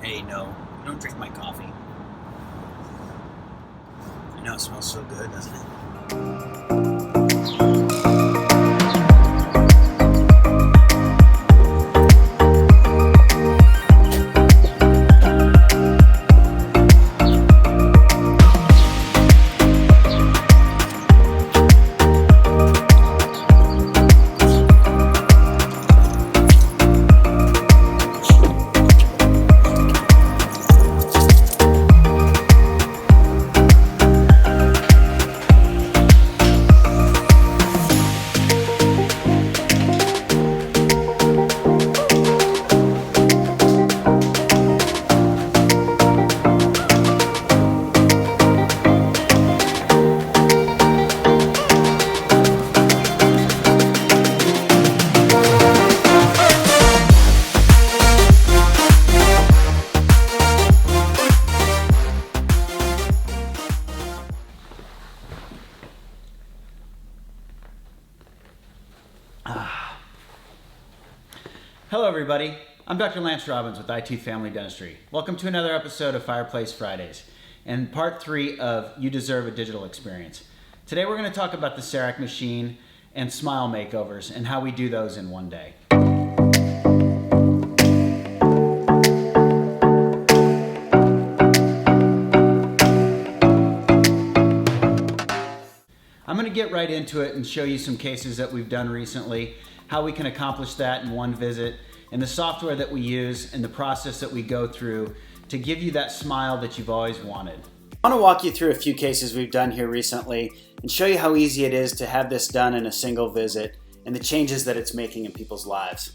Hey, no, don't drink my coffee. I know it smells so good, doesn't it? Hello everybody, I'm Dr. Lance Robbins with iTooth Family Dentistry. Welcome to another episode of Fireplace Fridays and part 3 of You Deserve a Digital Experience. Today we're going to talk about the CEREC machine and Smile Makeovers and how we do those in one day. I'm going to get right into it and show you some cases that we've done recently, how we can accomplish that in one visit, and the software that we use and the process that we go through to give you that smile that you've always wanted. I want to walk you through a few cases we've done here recently and show you how easy it is to have this done in a single visit and the changes that it's making in people's lives.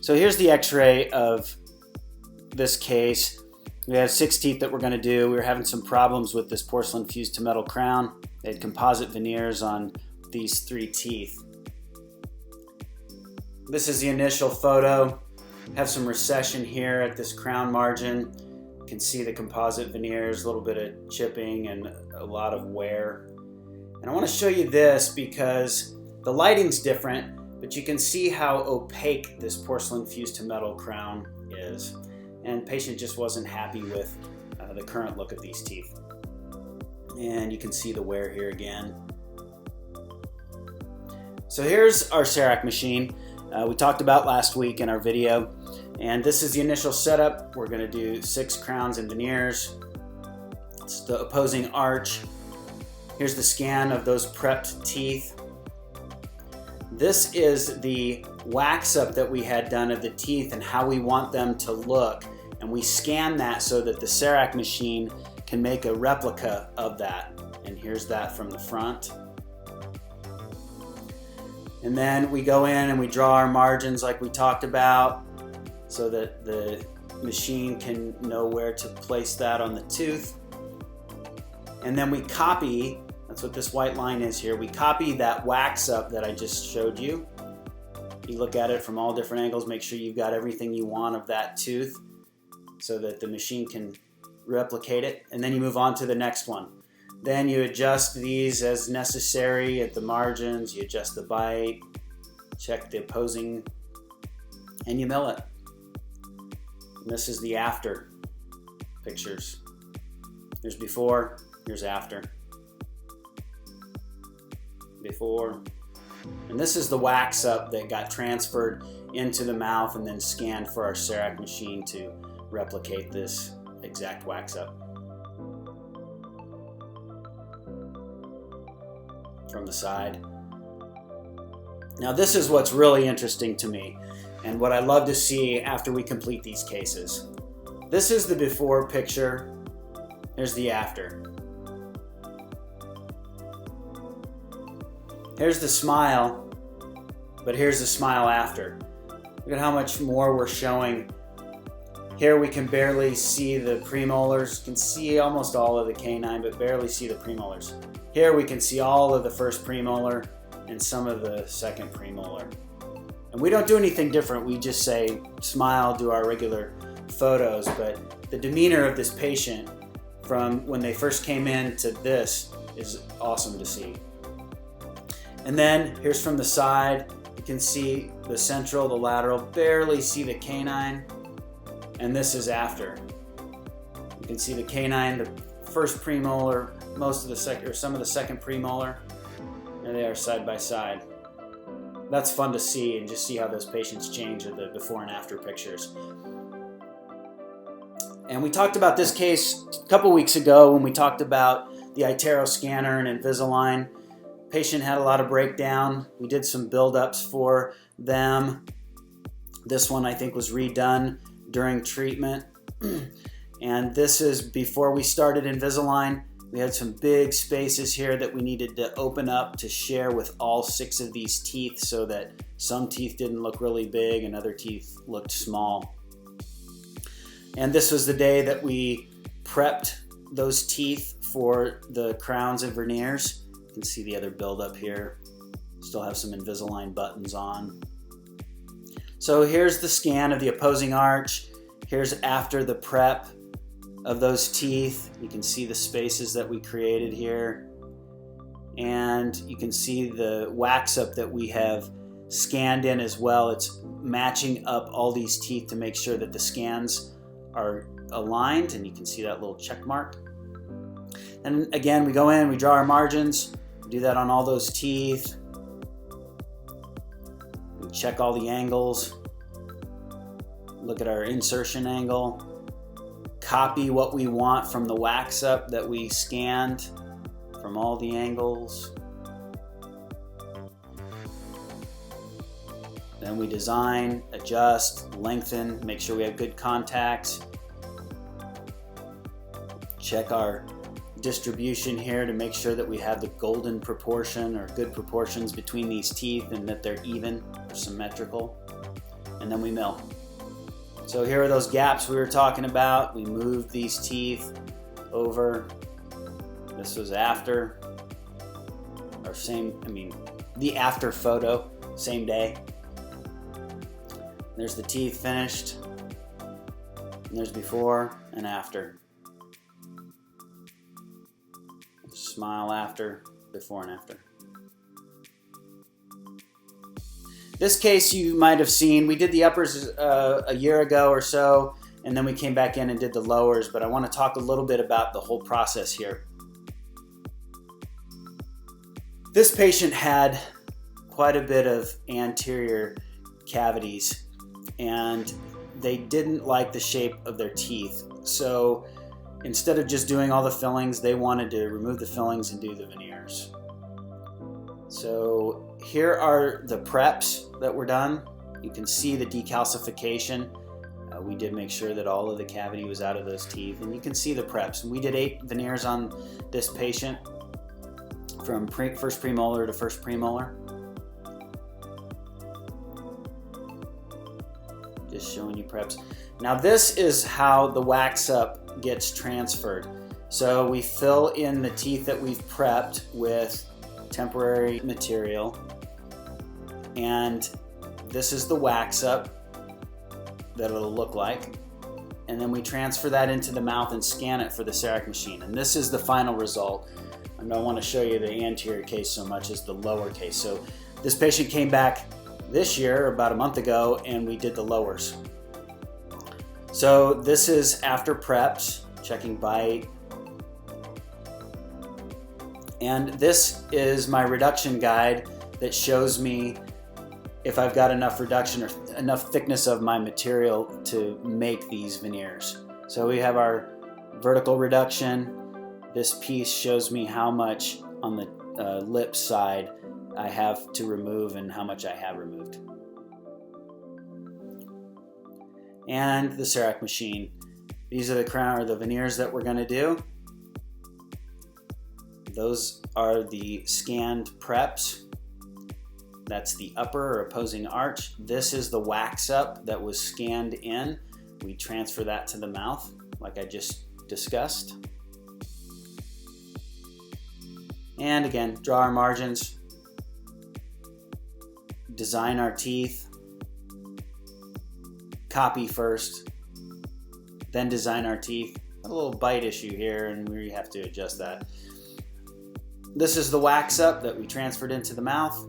So here's the x-ray of this case. We have 6 teeth that we're going to do. We were having some problems with this porcelain fused to metal crown. They had composite veneers on these 3 teeth. This is the initial photo. Have some recession here at this crown margin. You can see the composite veneers, a little bit of chipping and a lot of wear. And I want to show you this because the lighting's different, but you can see how opaque this porcelain fused to metal crown is. And the patient just wasn't happy with the current look of these teeth. And you can see the wear here again. So here's our CEREC machine. We talked about last week in our video, and this is the initial setup. We're going to do 6 crowns and veneers. It's the opposing arch. Here's the scan of those prepped teeth. This is the wax up that we had done of the teeth and how we want them to look, and we scan that so that the CEREC machine can make a replica of that. And here's that from the front. And then we go in and we draw our margins like we talked about so that the machine can know where to place that on the tooth. And then we copy, that's what this white line is here, we copy that wax up that I just showed you. You look at it from all different angles, make sure you've got everything you want of that tooth so that the machine can replicate it. And then you move on to the next one. Then you adjust these as necessary at the margins, you adjust the bite, check the opposing, and you mill it. And this is the after pictures. Here's before, here's after. Before. And this is the wax up that got transferred into the mouth and then scanned for our CEREC machine to replicate this exact wax up. From the side. Now this is what's really interesting to me and what I love to see after we complete these cases. This is the before picture. Here's the after. Here's the smile, but here's the smile after. Look at how much more we're showing. Here we can barely see the premolars. You can see almost all of the canine, but barely see the premolars. Here we can see all of the first premolar and some of the second premolar. And we don't do anything different. We just say, smile, do our regular photos. But the demeanor of this patient from when they first came in to this is awesome to see. And then here's from the side. You can see the central, the lateral, barely see the canine. And this is after. You can see the canine, the first premolar, most of the second, or some of the second premolar. There they are side by side. That's fun to see, and just see how those patients change with the before and after pictures. And we talked about this case a couple weeks ago when we talked about the iTero scanner and Invisalign. Patient had a lot of breakdown. We did some build-ups for them. This one I think was redone during treatment. And this is before we started Invisalign. We had some big spaces here that we needed to open up to share with all 6 of these teeth, so that some teeth didn't look really big and other teeth looked small. And this was the day that we prepped those teeth for the crowns and veneers. You can see the other buildup here. Still have some Invisalign buttons on. So here's the scan of the opposing arch. Here's after the prep of those teeth. You can see the spaces that we created here. And you can see the wax up that we have scanned in as well. It's matching up all these teeth to make sure that the scans are aligned, and you can see that little check mark. And again, we go in, we draw our margins, do that on all those teeth. We check all the angles, look at our insertion angle, copy what we want from the wax up that we scanned from all the angles. Then we design, adjust, lengthen, make sure we have good contacts. Check our distribution here to make sure that we have the golden proportion or good proportions between these teeth and that they're even or symmetrical. And then we mill. So here are those gaps we were talking about. We moved these teeth over. This was after, or the after photo, same day. There's the teeth finished. And there's before and after. Smile after, before and after. This case you might have seen, we did the uppers a year ago or so, and then we came back in and did the lowers, but I want to talk a little bit about the whole process here. This patient had quite a bit of anterior cavities, and they didn't like the shape of their teeth. So instead of just doing all the fillings, they wanted to remove the fillings and do the veneers. So here are the preps that were done. You can see the decalcification. We did make sure that all of the cavity was out of those teeth, and you can see the preps. And we did 8 veneers on this patient from first premolar to first premolar. Just showing you preps. Now this is how the wax up gets transferred. So we fill in the teeth that we've prepped with temporary material, and this is the wax up that it'll look like, and then we transfer that into the mouth and scan it for the CEREC machine, and this is the final result. I don't want to show you the anterior case so much as the lower case. So this patient came back this year, about a month ago, and we did the lowers. So this is after preps, checking bite. And this is my reduction guide that shows me if I've got enough reduction or enough thickness of my material to make these veneers. So we have our vertical reduction. This piece shows me how much on the lip side I have to remove and how much I have removed. And the CEREC machine. These are the crown or the veneers that we're going to do. Those are the scanned preps. That's the upper or opposing arch. This is the wax up that was scanned in. We transfer that to the mouth like I just discussed. And again, draw our margins, design our teeth, copy first, then design our teeth. A little bite issue here, and we have to adjust that. This is the wax up that we transferred into the mouth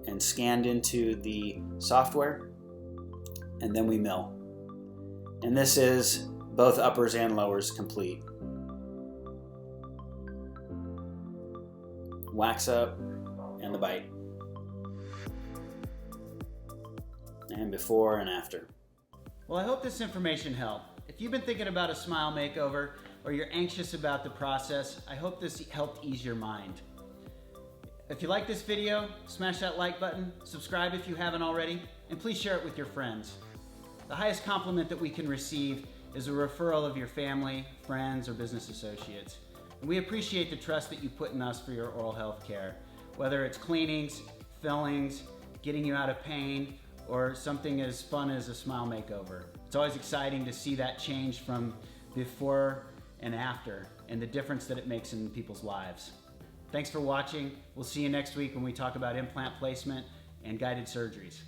and scanned into the software, and then we mill. And this is both uppers and lowers complete. Wax up and the bite. And before and after. Well, I hope this information helped. If you've been thinking about a smile makeover or you're anxious about the process, I hope this helped ease your mind. If you like this video, smash that like button, subscribe if you haven't already, and please share it with your friends. The highest compliment that we can receive is a referral of your family, friends, or business associates. And we appreciate the trust that you put in us for your oral health care, whether it's cleanings, fillings, getting you out of pain, or something as fun as a smile makeover. It's always exciting to see that change from before and after, and the difference that it makes in people's lives. Thanks for watching. We'll see you next week when we talk about implant placement and guided surgeries.